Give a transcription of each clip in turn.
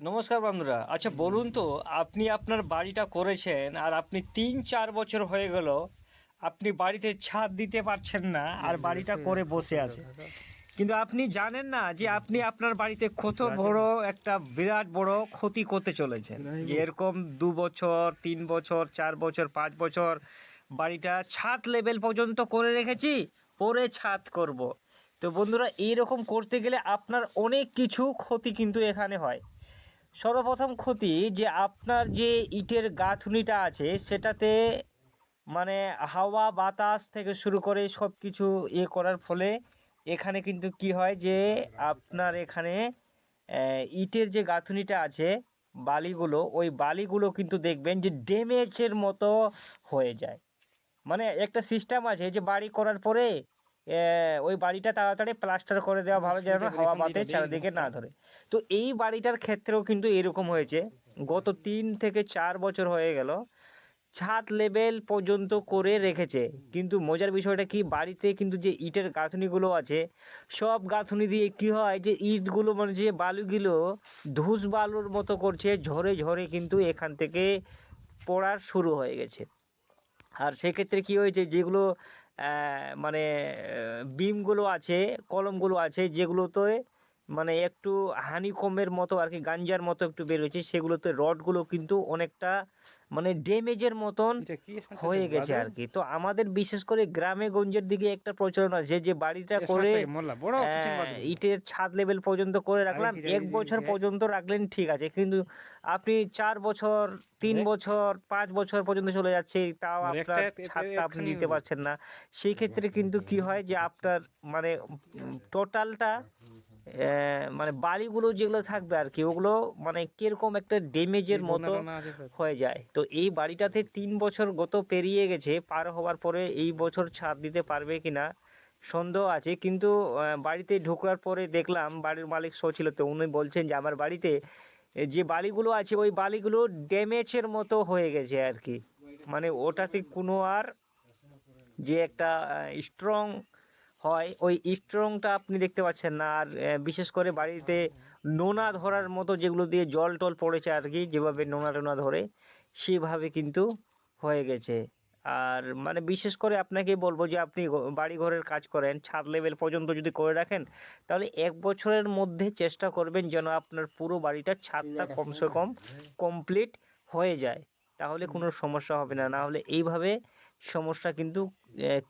নমস্কার বন্ধুরা। আচ্ছা বলুন তো, আপনি আপনার বাড়িটা করেছেন আর আপনি 3-4 বছর হয়ে গেল আপনি বাড়িতে ছাদ দিতে পারছেন না আর বাড়িটা করে বসে আছে, কিন্তু আপনি জানেন না যে আপনি আপনার বাড়িতে কত বড় একটা বিরাট বড় ক্ষতি করতে চলেছেন। যে এরকম 2 বছর, 3 বছর, 4 বছর, 5 বছর বাড়িটা ছাদ লেভেল পর্যন্ত করে রেখেছি, পরে ছাদ করব। তো বন্ধুরা, এইরকম করতে গেলে আপনার অনেক কিছু ক্ষতি কিন্তু এখানে হয়। সর্বপ্রথম ক্ষতি যে আপনার যে ইটের গাঁথুনিটা আছে সেটাতে মানে হাওয়া বাতাস থেকে শুরু করে সব কিছু করার ফলে এখানে কিন্তু কি হয় যে আপনার এখানে ইটের যে গাঁথুনিটা আছে, বালিগুলো, ওই বালিগুলো কিন্তু দেখবেন যে ড্যামেজের মতো হয়ে যায়। মানে একটা সিস্টেম আছে যে বাড়ি করার পরে ওই বাড়িটা তাড়াতাড়ি প্লাস্টার করে দেওয়া ভালো, যেন হাওয়া বাতাস চারিদিকে না ধরে। তো এই বাড়িটার ক্ষেত্রেও কিন্তু এরকম হয়েছে। গত 3 থেকে 4 বছর হয়ে গেল ছাদ লেভেল পর্যন্ত করে রেখেছে, কিন্তু মজার বিষয়টা কি, বাড়িতে কিন্তু যে ইটের গাঁথুনিগুলো আছে সব গাঁথুনি দিয়ে কি হয় যে ইটগুলো মানে যে বালুগুলো ধূস বালুর মতো করছে, ঝরে ঝরে কিন্তু এখান থেকে পড়ার শুরু হয়ে গেছে। আর সেক্ষেত্রে কী হয়েছে, যেগুলো মানে বিমগুলো আছে, কলমগুলো আছে, যেগুলোতে মানে একটু হানিকমের মতো আর কি, গাঞ্জার মতো একটু বেরোচ্ছে, সেগুলোতে রডগুলো কিন্তু অনেকটা মানে ড্যামেজের মতন হয়ে গেছে আর কি। তো আমাদের বিশেষ করে গ্রামে গঞ্জের দিকে একটা প্রচলন আছে যে বাড়িটা করে ইটের ছাদ লেভেল পর্যন্ত করে রাখলাম, 1 বছর পর্যন্ত রাখলেন ঠিক আছে, কিন্তু আপনি 4 বছর, 3 বছর, 5 বছর পর্যন্ত চলে যাচ্ছে, তাও আপনার ছাদটা আপনি দিতে পারছেন না। সেই ক্ষেত্রে কিন্তু কি হয় যে আপনার মানে টোটালটা মানে বালিগুলো যেগুলো থাকবে আর কি, ওগুলো মানে কীরকম একটা ড্যামেজের মতো হয়ে যায়। তো এই বাড়িটাতে 3 বছর গত পেরিয়ে গেছে, পার হওয়ার পরে এই বছর ছাদ দিতে পারবে কি না সন্দেহ আছে। কিন্তু বাড়িতে ঢোকার পরে দেখলাম বাড়ির মালিক শো ছিল, তো উনি বলছেন যে আমার বাড়িতে যে বালিগুলো আছে ওই বালিগুলো ড্যামেজের মতো হয়ে গেছে আর কি। মানে ওটাতে কোনো আর যে একটা স্ট্রং হয় ওই স্ট্রংটা আপনি দেখতে পাচ্ছেন না। আর বিশেষ করে বাড়িতে নোনা ধরার মতো যেগুলো দিয়ে জল টল পড়েছে আর কি, যেভাবে নোনা টোনা ধরে সেভাবে কিন্তু হয়ে গেছে। আর মানে বিশেষ করে আপনাকে বলবো যে আপনি বাড়ি ঘরের কাজ করেন, ছাদ লেভেল পর্যন্ত যদি করে রাখেন তাহলে 1 বছরের মধ্যে চেষ্টা করবেন যেন আপনার পুরো বাড়িটার ছাদটা কমসে কম কমপ্লিট হয়ে যায়, তাহলে কোনো সমস্যা হবে না। না হলে এইভাবে সমস্যা কিন্তু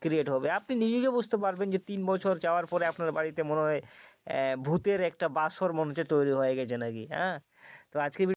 ক্রিয়েট হবে। আপনি নিজেকে বুঝতে পারবেন যে 3 বছর যাওয়ার পরে আপনার বাড়িতে মনে হয় ভূতের একটা বাসর মনে হচ্ছে তৈরি হয়ে গেছে নাকি। হ্যাঁ, তো আজকে